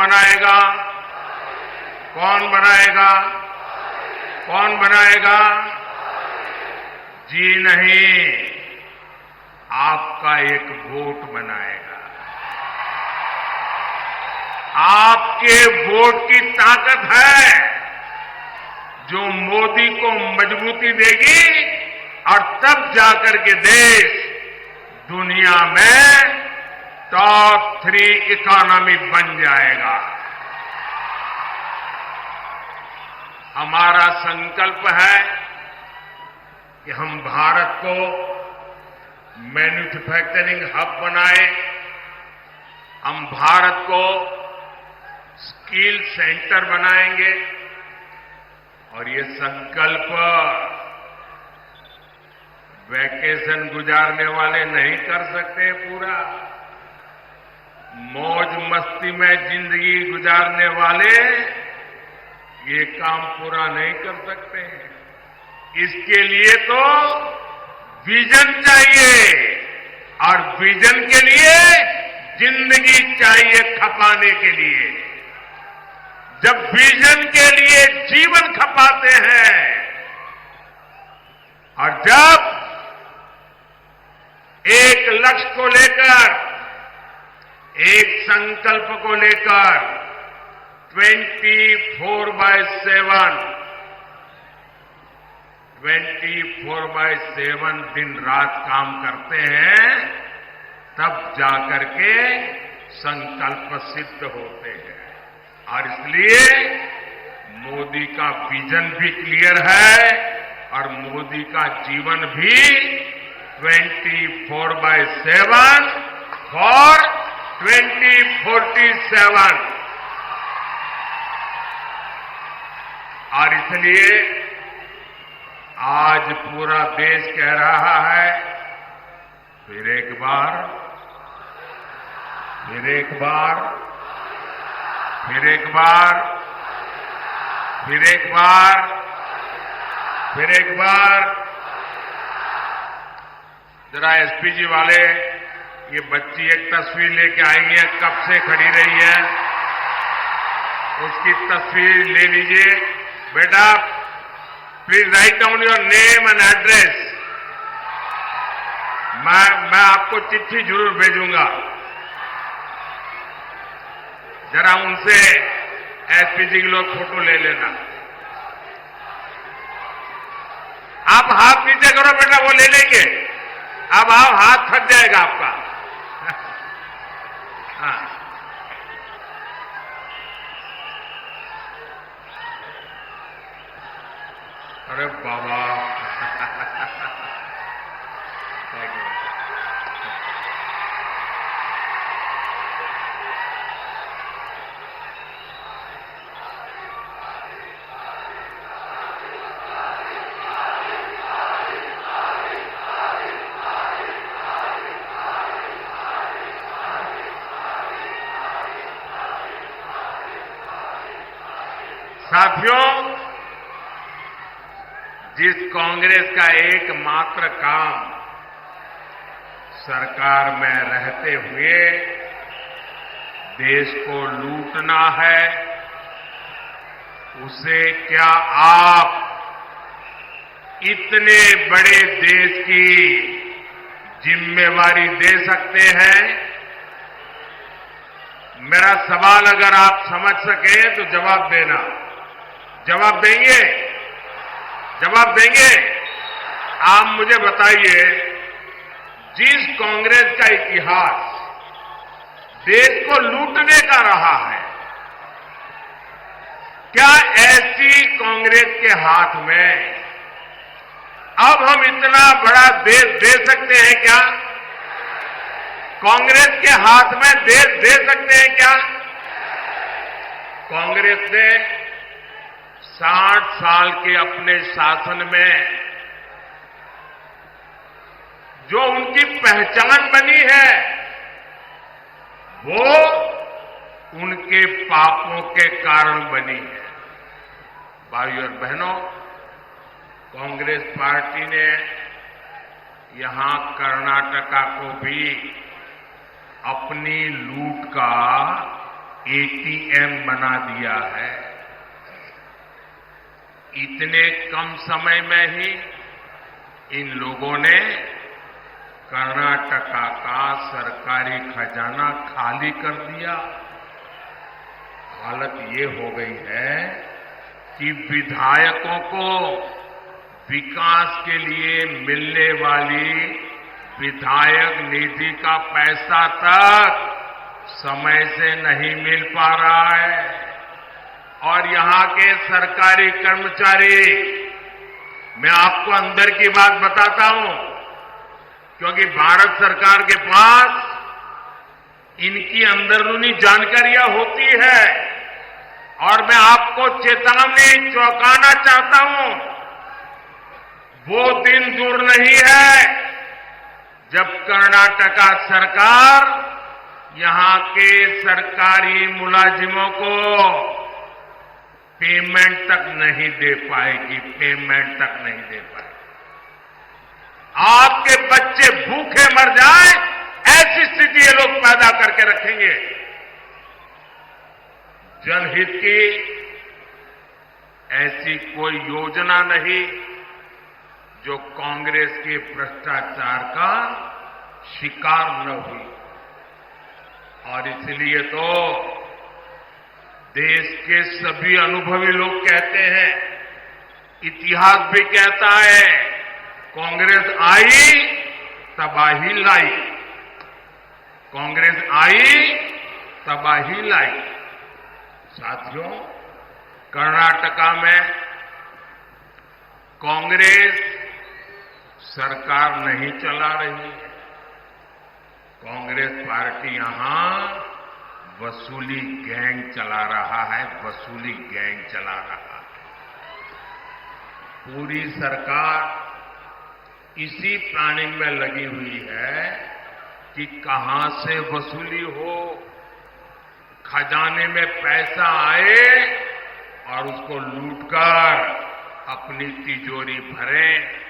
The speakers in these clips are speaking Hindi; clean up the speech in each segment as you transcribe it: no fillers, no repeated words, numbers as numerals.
बनाएगा? कौन बनाएगा? कौन बनाएगा? जी नहीं, आपका एक वोट बनाएगा। आपके वोट की ताकत है जो मोदी को मजबूती देगी और तब जाकर के देश दुनिया में टॉप 3 इकोनॉमी बन जाएगा। हमारा संकल्प है कि हम भारत को मैन्युफैक्चरिंग हब बनाए, हम भारत को स्किल सेंटर बनाएंगे और ये संकल्प वैकेशन गुजारने वाले नहीं कर सकते पूरा। मौज मस्ती में जिंदगी गुजारने वाले ये काम पूरा नहीं कर सकते हैं। इसके लिए तो विजन चाहिए और विजन के लिए जिंदगी चाहिए खपाने के लिए। जब विजन के लिए जीवन खपाते हैं और जब एक लक्ष्य को लेकर, एक संकल्प को लेकर 24/7 दिन रात काम करते हैं, तब जाकर के संकल्प सिद्ध होते हैं। और इसलिए मोदी का विजन भी क्लियर है और मोदी का जीवन भी 24/7 फॉर 2047। और इसलिए आज पूरा देश कह रहा है, फिर एक बार, फिर एक बार, फिर एक बार, फिर एक बार, फिर एक बार। जरा एसपीजी वाले, ये बच्ची एक तस्वीर लेके आई है, कब से खड़ी रही है, उसकी तस्वीर ले लीजिए। बेटा please write down your name and address. मैं आपको चिट्ठी जरूर भेजूंगा। जरा उनसे एसपीजी के लोग फोटो ले लेना। आप हाथ नीचे करो बेटा, वो ले लेंगे। अब आप हाथ थक जाएगा आपका। हाँ, अरे बाबा साथियों, जिस कांग्रेस का एकमात्र काम सरकार में रहते हुए देश को लूटना है, उसे क्या आप इतने बड़े देश की जिम्मेवारी दे सकते हैं? मेरा सवाल अगर आप समझ सके तो जवाब देना। जवाब देंगे? जवाब देंगे? आप मुझे बताइए, जिस कांग्रेस का इतिहास देश को लूटने का रहा है, क्या ऐसी कांग्रेस के हाथ में अब हम इतना बड़ा देश दे सकते हैं क्या? कांग्रेस के हाथ में देश दे सकते हैं क्या? कांग्रेस ने 60 साल के अपने शासन में जो उनकी पहचान बनी है, वो उनके पापों के कारण बनी है। भाइयों और बहनों, कांग्रेस पार्टी ने यहां कर्नाटका को भी अपनी लूट का एटीएम बना दिया है। इतने कम समय में ही इन लोगों ने कर्नाटका का सरकारी खजाना खाली कर दिया। हालत ये हो गई है कि विधायकों को विकास के लिए मिलने वाली विधायक निधि का पैसा तक समय से नहीं मिल पा रहा है। और यहां के सरकारी कर्मचारी, मैं आपको अंदर की बात बताता हूं, क्योंकि भारत सरकार के पास इनकी अंदरूनी जानकारियां होती है और मैं आपको चेतावनी चौंकाना चाहता हूं। वो दिन दूर नहीं है जब कर्नाटका सरकार यहां के सरकारी मुलाजिमों को पेमेंट तक नहीं दे पाएगी, पेमेंट तक नहीं दे पाएगी। आपके बच्चे भूखे मर जाए ऐसी स्थिति ये लोग पैदा करके रखेंगे। जनहित की ऐसी कोई योजना नहीं जो कांग्रेस के भ्रष्टाचार का शिकार न हुई। और इसलिए तो देश के सभी अनुभवी लोग कहते हैं, इतिहास भी कहता है, कांग्रेस आई तबाही लाई, कांग्रेस आई तबाही लाई। साथियों, कर्नाटका में कांग्रेस सरकार नहीं चला रही है। कांग्रेस पार्टी यहां वसूली गैंग चला रहा है, वसूली गैंग चला रहा है। पूरी सरकार इसी प्लानिंग में लगी हुई है कि कहां से वसूली हो, खजाने में पैसा आए और उसको लूटकर अपनी तिजोरी भरें।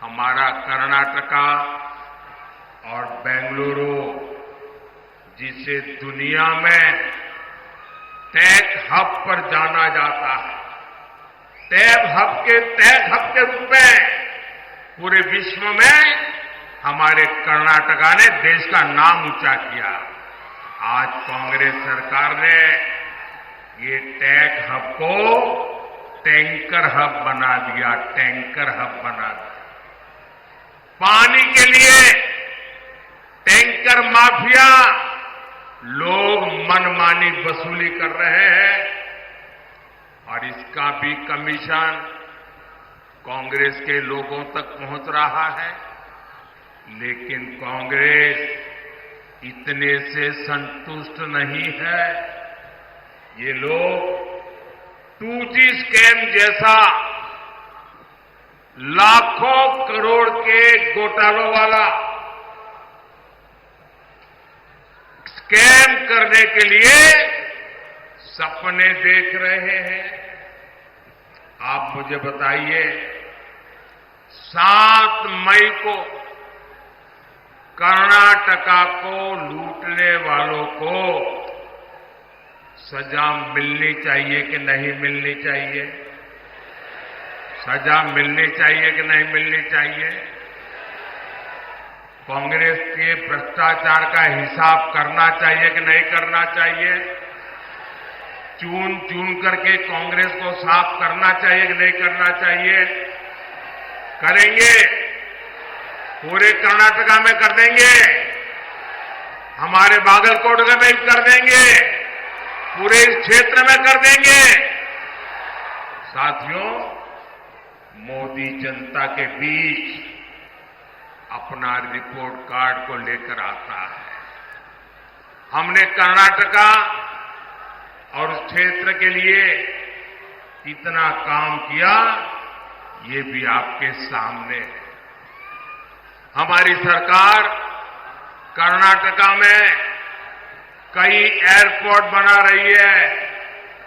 हमारा कर्नाटका और बेंगलुरु, जिसे दुनिया में टेक हब पर जाना जाता है, टेक हब के रूप में पूरे विश्व में हमारे कर्नाटका ने देश का नाम ऊंचा किया। आज कांग्रेस सरकार ने ये टेक हब को टैंकर हब बना दिया, टैंकर हब बना दिया। पानी के लिए टैंकर माफिया लोग मनमानी वसूली कर रहे हैं और इसका भी कमीशन कांग्रेस के लोगों तक पहुंच रहा है। लेकिन कांग्रेस इतने से संतुष्ट नहीं है। ये लोग 2G स्कैम जैसा लाखों करोड़ के घोटालों वाला स्कैम करने के लिए सपने देख रहे हैं। आप मुझे बताइए, 7 मई को कर्नाटका को लूटने वालों को सजा मिलनी चाहिए कि नहीं मिलनी चाहिए? सजा मिलनी चाहिए कि नहीं मिलनी चाहिए? कांग्रेस के भ्रष्टाचार का हिसाब करना चाहिए कि नहीं करना चाहिए? चून चून करके कांग्रेस को साफ करना चाहिए कि नहीं करना चाहिए? करेंगे? पूरे कर्नाटका में कर देंगे, हमारे बागलकोट में भी कर देंगे, पूरे इस क्षेत्र में कर देंगे। साथियों, मोदी जनता के बीच अपना रिपोर्ट कार्ड को लेकर आता है। हमने कर्नाटका और उस क्षेत्र के लिए कितना काम किया, ये भी आपके सामने है। हमारी सरकार कर्नाटका में कई एयरपोर्ट बना रही है।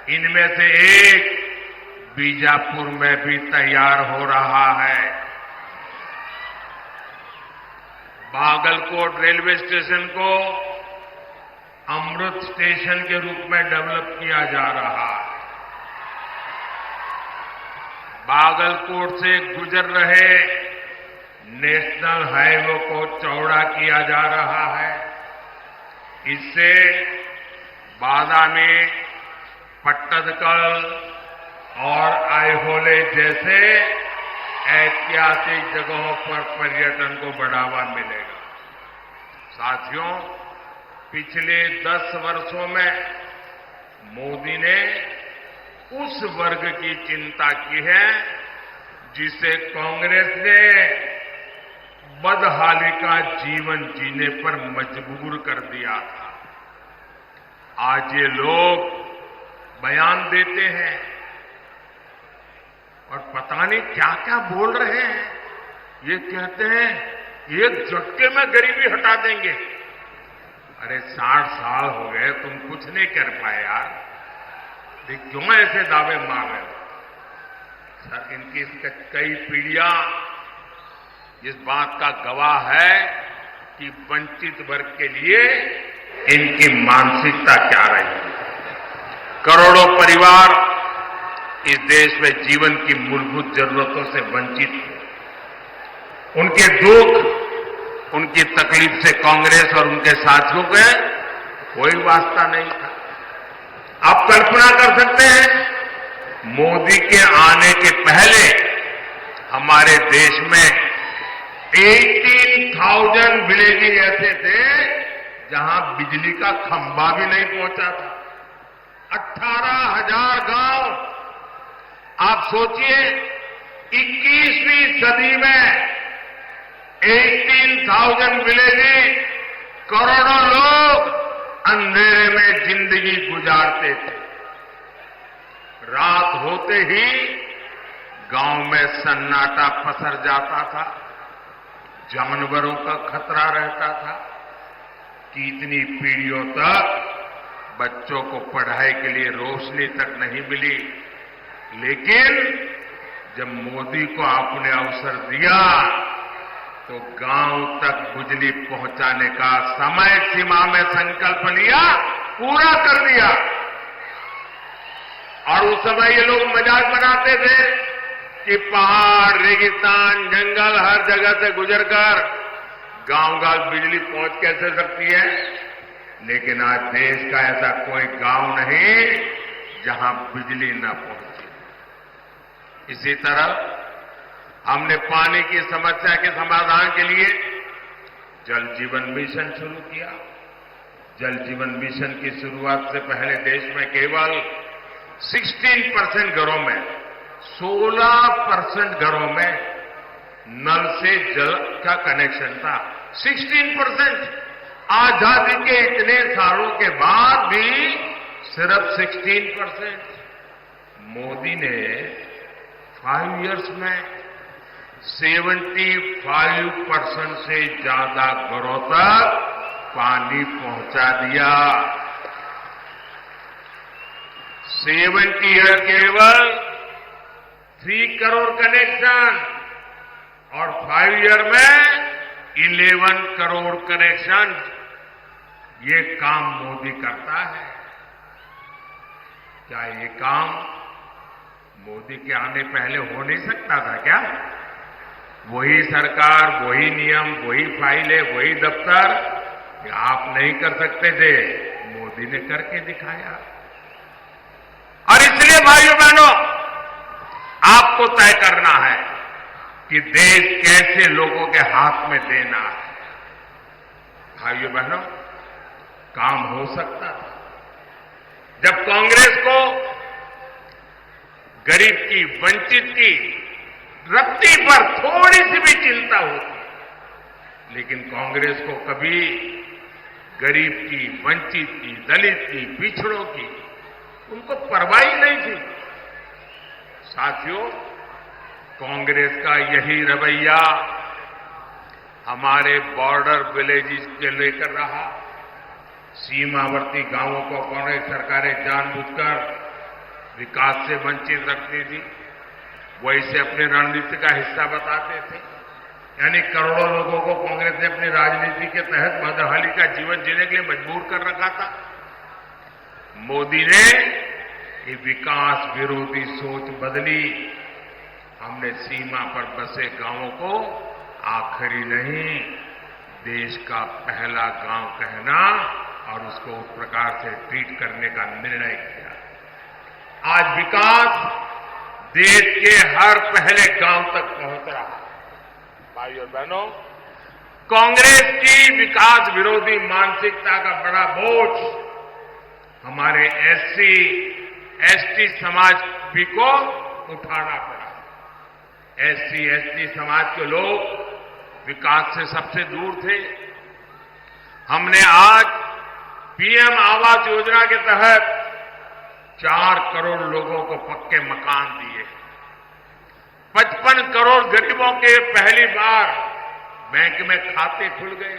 इनमें से एक बीजापुर में भी तैयार हो रहा है। बागलकोट रेलवे स्टेशन को अमृत स्टेशन के रूप में डेवलप किया जा रहा है। बागलकोट से गुजर रहे नेशनल हाईवे को चौड़ा किया जा रहा है। इससे बादामी, पट्टदकल और आइहोले जैसे ऐतिहासिक जगहों पर पर्यटन को बढ़ावा मिलेगा। साथियों, पिछले 10 वर्षों में मोदी ने उस वर्ग की चिंता की है जिसे कांग्रेस ने बदहाली का जीवन जीने पर मजबूर कर दिया था। आज ये लोग बयान देते हैं और पता नहीं क्या क्या बोल रहे हैं। ये कहते हैं एक झटके में गरीबी हटा देंगे। अरे 60 साल हो गए, तुम कुछ नहीं कर पाए यार, क्यों ऐसे दावे मार रहे हो? सर, इनकी कई पीढ़ियां इस बात का गवाह है कि वंचित वर्ग के लिए इनकी मानसिकता क्या रही है। करोड़ों परिवार इस देश में जीवन की मूलभूत जरूरतों से वंचित थे। उनके दुख, उनकी तकलीफ से कांग्रेस और उनके साथियों का कोई वास्ता नहीं था। आप कल्पना कर सकते हैं, मोदी के आने के पहले हमारे देश में 18,000 विलेज ऐसे थे जहां बिजली का खंभा भी नहीं पहुंचा था। 18,000 गांव। आप सोचिए, 21वीं सदी में 18,000 विलेज, करोड़ों लोग अंधेरे में जिंदगी गुजारते थे। रात होते ही गांव में सन्नाटा पसर जाता था। जानवरों का खतरा रहता था। कितनी पीढ़ियों तक बच्चों को पढ़ाई के लिए रोशनी तक नहीं मिली। लेकिन जब मोदी को आपने अवसर दिया तो गांव तक बिजली पहुंचाने का समय सीमा में संकल्प लिया, पूरा कर दिया। और उस समय ये लोग मजाक बनाते थे कि पहाड़, रेगिस्तान, जंगल हर जगह से गुजरकर गांव-गांव बिजली पहुंच कैसे सकती है। लेकिन आज देश का ऐसा कोई गांव नहीं जहां बिजली न पहुंचे। इसी तरह हमने पानी की समस्या के समाधान के लिए जल जीवन मिशन शुरू किया। जल जीवन मिशन की शुरुआत से पहले देश में केवल 16% घरों में, 16% घरों में नल से जल का कनेक्शन था। 16%। आजादी के इतने सालों के बाद भी सिर्फ 16%। मोदी ने 5 इयर्स में 75% से ज्यादा घरों तक पानी पहुंचा दिया। 70 ईयर केवल 3 करोड़ कनेक्शन और 5 ईयर में 11 करोड़ कनेक्शन। ये काम मोदी करता है। क्या ये काम मोदी के आने पहले हो नहीं सकता था क्या? वही सरकार, वही नियम, वही फाइलें, वही दफ्तर, कि आप नहीं कर सकते थे, मोदी ने करके दिखाया। और इसलिए भाइयों बहनों, आपको तय करना है कि देश कैसे लोगों के हाथ में देना है। भाइयों बहनों, काम हो सकता था। जब कांग्रेस को गरीब की, वंचित की रत्ती पर थोड़ी सी भी चिंता होती, लेकिन कांग्रेस को कभी गरीब की, वंचित की, दलित की, पिछड़ों की उनको परवाह ही नहीं थी। साथियों, कांग्रेस का यही रवैया हमारे बॉर्डर विलेजेस के लेकर रहा। सीमावर्ती गांवों को कांग्रेस सरकारें जानबूझकर विकास से वंचित रखती थी, वो इसे अपनी रणनीति का हिस्सा बताते थे। यानी करोड़ों लोगों को कांग्रेस ने अपनी अपनी राजनीति के तहत बदहाली का जीवन जीने के लिए मजबूर कर रखा था। मोदी ने ये विकास विरोधी सोच बदली। हमने सीमा पर बसे गांवों को आखिरी नहीं, देश का पहला गांव कहना और उसको उस प्रकार से ट्रीट करने का निर्णय किया। आज विकास देश के हर पहले गांव तक पहुंच रहा है। भाइयों और बहनों, कांग्रेस की विकास विरोधी मानसिकता का बड़ा बोझ हमारे एससी, एसटी समाज भी को उठाना पड़ा। एससी, एसटी समाज के लोग विकास से सबसे दूर थे। हमने आज पीएम आवास योजना के तहत 4 करोड़ लोगों को पक्के मकान दिए। 55 करोड़ गरीबों के पहली बार बैंक में खाते खुल गए।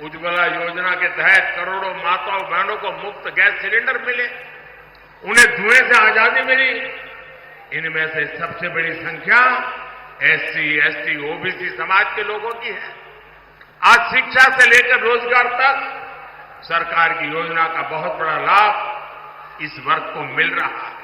उज्ज्वला योजना के तहत करोड़ों माताओं बहनों को मुफ्त गैस सिलेंडर मिले, उन्हें धुएं से आजादी मिली। इनमें से सबसे बड़ी संख्या एससी, एसटी, ओबीसी समाज के लोगों की है। आज शिक्षा से लेकर रोजगार तक सरकार की योजना का बहुत बड़ा लाभ इस वर्ग को मिल रहा है।